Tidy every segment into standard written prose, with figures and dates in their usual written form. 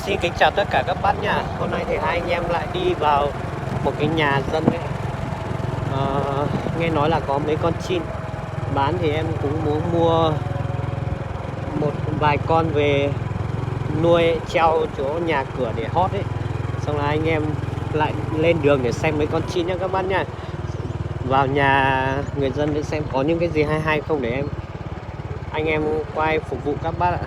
Xin kính chào tất cả các bác nha. Hôm nay thì hai anh em lại đi vào một cái nhà dân ấy. Nghe nói là có mấy con chim bán thì em cũng muốn mua một vài con về nuôi treo chỗ nhà cửa để hót ấy. Xong là anh em lại lên đường để xem mấy con chim nhá các bác nha. Vào nhà người dân để xem có những cái gì hay hay không để anh em quay phục vụ các bác ạ.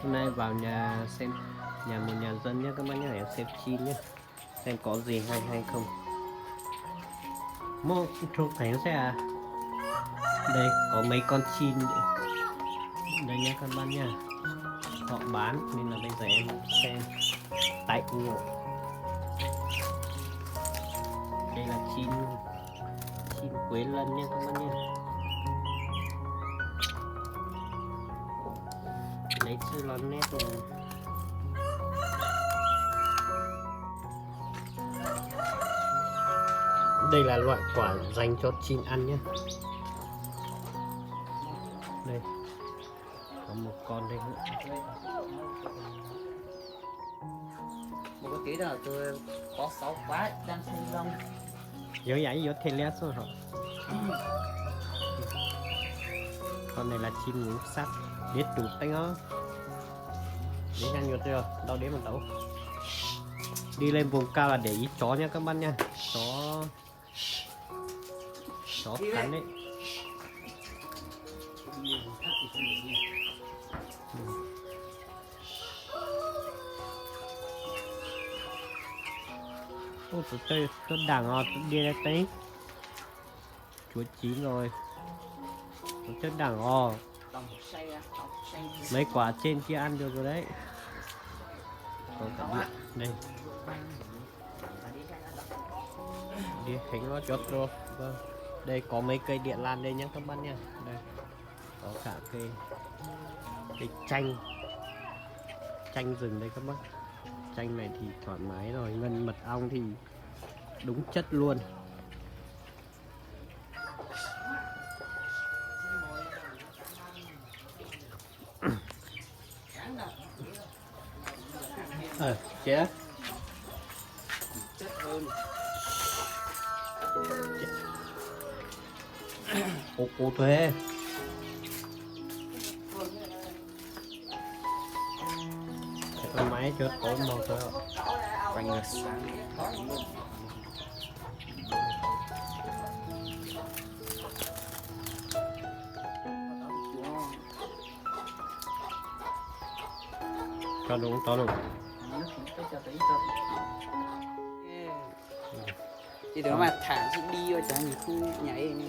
Hôm nay vào nhà xem một nhà dân nhé các bác nhé, em xem chim nhé, xem có gì hay hay không. Một chụp thấy nó sẽ đây có mấy con chim đây nhé các bác nha, họ bán nên là bây giờ em xem tại ngộ. Đây là chim quế lân nha các bác nha, lấy chưa lon nét rồi. Đây là loại quả dành cho chim ăn nhé. Đây có một con đây nữa. Một cái kỹ đó là tôi có 6 quá đang sinh rong. Dấu giấy dấu thêm lét rồi hả? Con này là chim ngũ sắc, biết đủ tay nó. Đến nhanh nhột chưa? Đâu đến một tấu. Đi lên vùng cao là để ý chó nha các bác nha. Chó cắn đấy. Ôi tụi tôi có đằng rồi, tụi đi ra tí. Chúa chín rồi. Tụi chết đằng rồi. Mấy quả trên kia ăn được rồi đấy. Có cả điện. Đây. Đi hình nó chốt rồi. Vâng. Đây có mấy cây điện lan đây nhé các bác nha. Đây. Có cả cây chanh rừng đây các bác. Chanh này thì thoải mái rồi, ngân mật ong thì đúng chất luôn. Chết hơn. Cô thuê cái máy chết tối màu thôi quanh ngược sáng. Cho đúng to luôn. Thì đó mà thả chị đi rồi chẳng như khu nhảy này.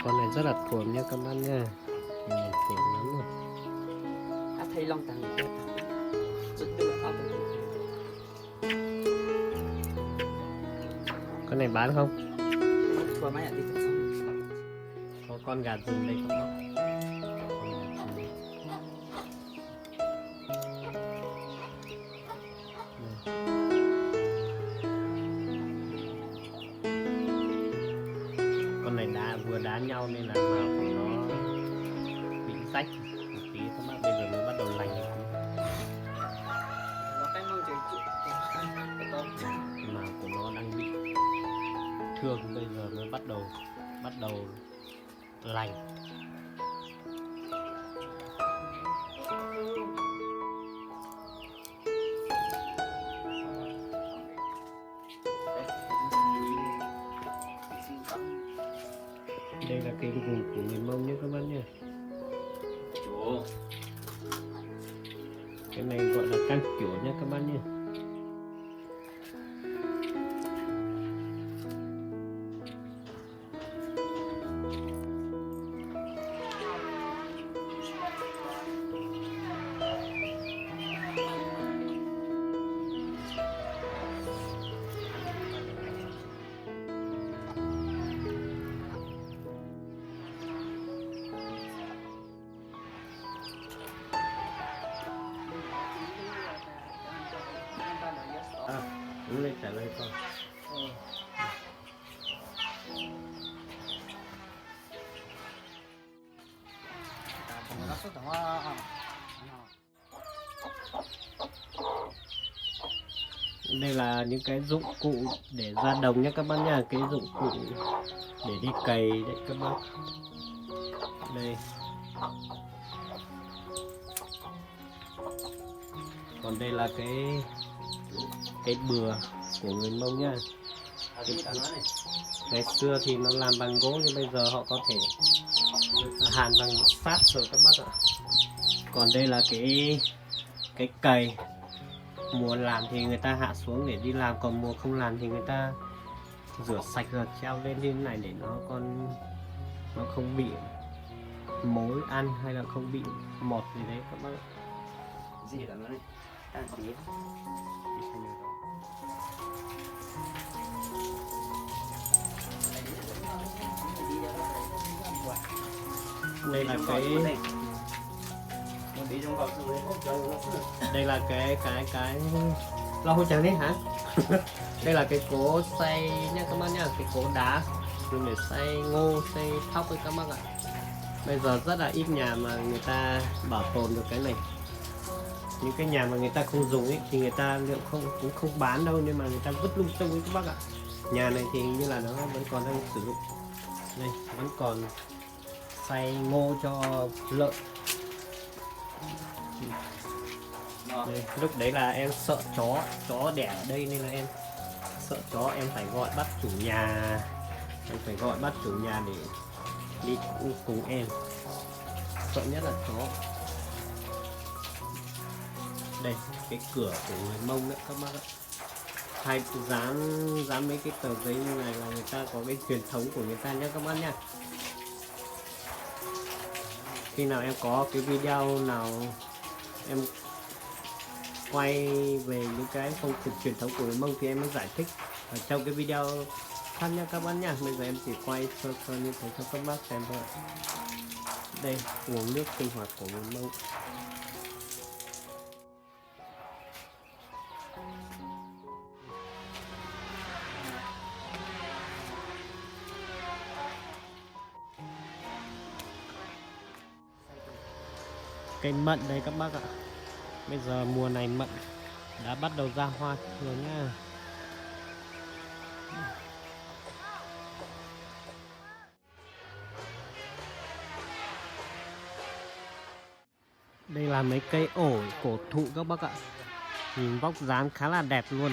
Con này rất là thuần nha các bạn nha, nhìn xịn lắm rồi. Thấy long tàng rất được ở con này bán không? qua máy đi. Có con gà rừng đây không? Con này vừa đá nhau nên là màu của nó bị rách một tí các bác, bây giờ mới bắt đầu lành. Màu của nó đang bị thương, bây giờ mới bắt đầu lành. Đây là cái vùng của người Mông nhé các bác nhé. Cái này gọi là cam chủa nhé các bác nhé. Đúng lên trả lời con. số đó Đây là những cái dụng cụ để ra đồng nhé các bác nha, cái dụng cụ để đi cày đấy các bác. Đây. Còn đây là cái bừa của người Mông nhá. Ngày xưa thì nó làm bằng gỗ nhưng bây giờ họ có thể hàn bằng sắt rồi các bác ạ. Còn đây là cái cày, mùa làm thì người ta hạ xuống để đi làm, còn mùa không làm thì người ta rửa sạch rồi treo lên như thế này để nó không bị mối ăn hay là không bị mọt gì đấy các bác ạ. gì là nó này tan tí Đây là đây là cái lau hôi trắng đấy hả? Đây là cái cố xay nha các bác nhá, cái cố đá dùng để xay ngô, xay thóc với các bác ạ. Bây giờ rất là ít nhà mà người ta bảo tồn được cái này. Những cái nhà mà người ta không dùng ấy thì người ta cũng không bán đâu, nhưng mà người ta vứt lung tung ấy các bác ạ. Nhà này thì như là nó vẫn còn đang sử dụng. Đây vẫn còn xay ngô cho lợn. Đây, lúc đấy là em sợ chó đẻ ở đây nên là em sợ chó, em phải gọi bắt chủ nhà, để đi cùng em. Sợ nhất là chó. Đây cái cửa của người Mông đấy các bác ạ. Hay dán mấy cái tờ giấy như này là người ta có cái truyền thống của người ta nhé các bác nha. Khi nào em có cái video nào em quay về những cái phong tục truyền thống của người Mông thì em mới giải thích ở trong cái video khác nha các bác nha. Bây giờ em chỉ quay sơ như thế cho các bác xem thôi. Đây nguồn nước sinh hoạt của người Mông. Cây mận đây các bác ạ. Bây giờ mùa này mận đã bắt đầu ra hoa rồi nha. Đây là mấy cây ổi cổ thụ các bác ạ. Nhìn vóc dáng khá là đẹp luôn.